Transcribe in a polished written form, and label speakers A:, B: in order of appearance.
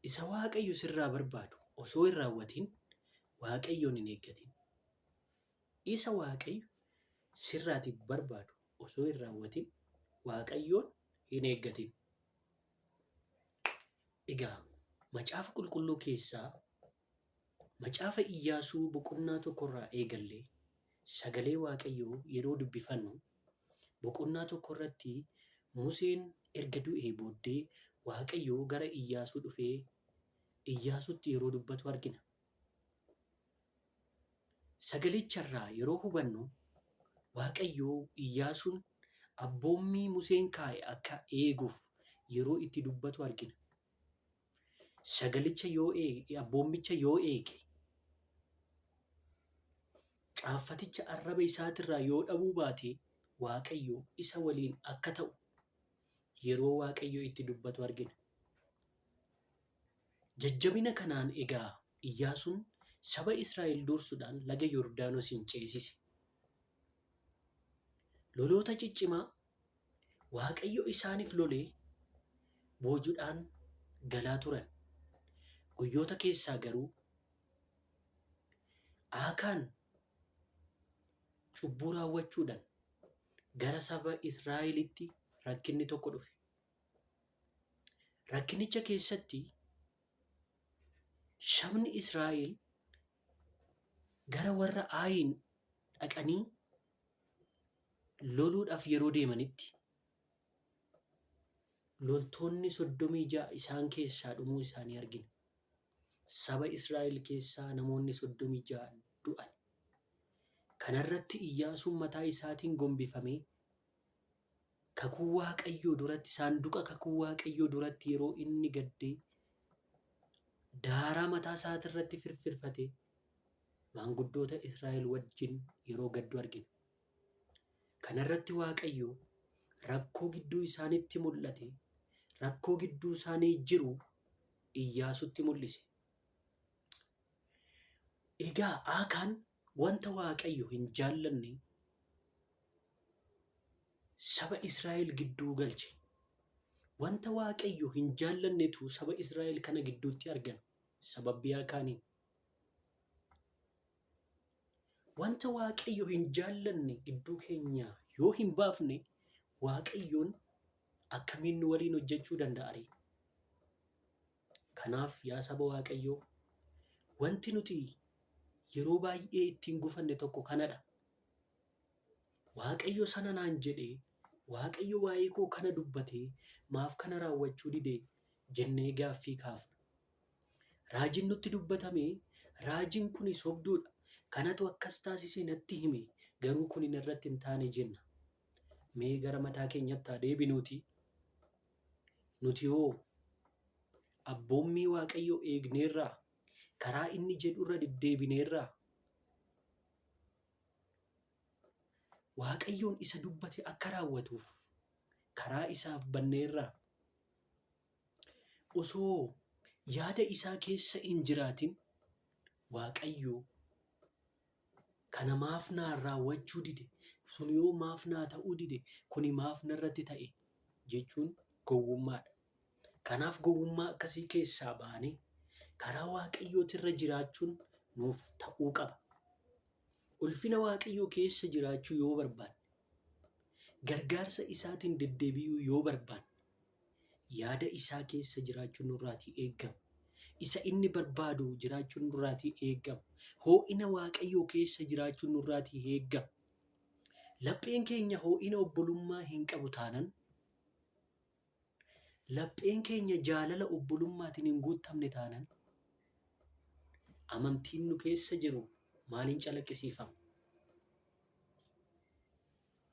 A: isa Waaqayyo sirraa barbaadu osoo hin raawwatin Waaqayyoon hin eeggatin. Isa Waaqayyo sirraatiif barbaadu osoo hin raawwatin Waaqayyoon hin eeggatin. Egaa macaafa qulqulluu keessaa macaafa Iyyaasuu boqonnaa tokkorraa eegallee sagalee Waaqayyoo yeroo dubbifannu boqonnaa tokkorratti Museen erga du'ee booddee Waaqayyoo gara Iyyaasuu dhufee Iyyaasuutti yeroo dubbatu argina. Sagalicharraa yeroo hubannu Waaqayyoo Iyyaasuun abboommii Museen kaa'e akka eeguuf yeroo itti dubbatu argina. Sagalicha abboommicha yoo eege caaffaticha arraba isaatirraa yoo dhabuu baate Waaqayyo isa waliin akka ta'u yeroo Waaqayyo itti dubbatu argina. Jajjabina kanaan egaa Iyyaasuun saba Israa'el dursuudhaan laga Yordaanosiin ceesise. Loloota ciccimaa Waaqayyo isaaniif lolee boojuudhaan galaa turan. Guyyoota keessaa garuu Aakaan cubbuu raawwachuudhaan gara saba Israa'elitti rakkinni tokko dhufe. Rakkinicha keessatti sabni Israa'el gara warra Aayin dhaqanii loluudhaaf yeroo deemanitti loltoonni 36 isaan keessaa dhumuu isaanii argina. Saba Israa'el keessaa namoonni 36 du'an. Kanarratti Iyyaasuun mataa isaatiin gombifamee kakuu Waaqayyoo duratti saanduqa kakuu Waaqayyoo duratti yeroo inni gaddee daaraa mataa isaatirratti firfirfatee maanguddoota Israa'el wajjin yeroo gaddu argina. Kanarratti Waaqayyo rakkoo gidduu isaanitti mul'ate, rakkoo gidduu isaanii jiru Iyyaasuutti mul'ise. Egaa Aakaan wanta Waaqayyo hin jaallanne saba Israa'el gidduu galche. Wanta Waaqayyo hin jaallannetu saba Israa'el kana gidduutti argama. Sababbii Aakaaniin. Wanta Waaqayyo hin jaallanne gidduu keenya yoo hin baafne Waaqayyoon akkamiin nu waliin hojjechuu danda'a? Kanaaf yaa saba Waaqayyoo wanti nuti yeroo baay'ee ittiin gufanne tokko kanadha. Waaqayyo sana naan jedhee, Waaqayyo waa'ee koo kana dubbatee maaf kana raawwachuu didee jennee gaaffii kaafna. Raajiin nutti dubbatame raajiin kun sobduudha. Kanatu akkas taasise natti hime garuu kun irratti hin taane jenna. Mee gara mataa keenyatti haa deebinuuti. Nuti hoo abboommii Waaqayyoo eegneerraa? Karaa inni jedhurra deddeebineerraa? Waaqayyoon isa dubbate akka raawwatuuf karaa isaaf banneerraa? Osoo yaada isaa keessa hin jiraatin Waaqayyo kana maaf naa raawwachuu dide? Sun yoo maaf naa ta'uu dide? Kuni maaf narratti ta'e? Jechuun gowwummaadha. Kanaaf gowwummaa akkasii keessaa baanee karaa Waaqayyootirra jiraachuun nuuf ta'uu qaba. Ulfina Waaqayyoo keessa jiraachuu yoo barbaanne, gargaarsa isaatiin deddeebi'uu yoo barbaanne, yaada isaa keessa jiraachuun nurraatii eegama. Isa inni barbaadu jiraachuun nurraatii eegama. Hoo'ina Waaqayyoo keessa jiraachuun nurraatii eegama. Lapheen keenya hoo'ina obbolummaa hin qabu taanan, lapheen keenya jaalala obbolummaatiin hin guutamne taanan, amantiin nu keessa jiru maaliin calaqqisiifama?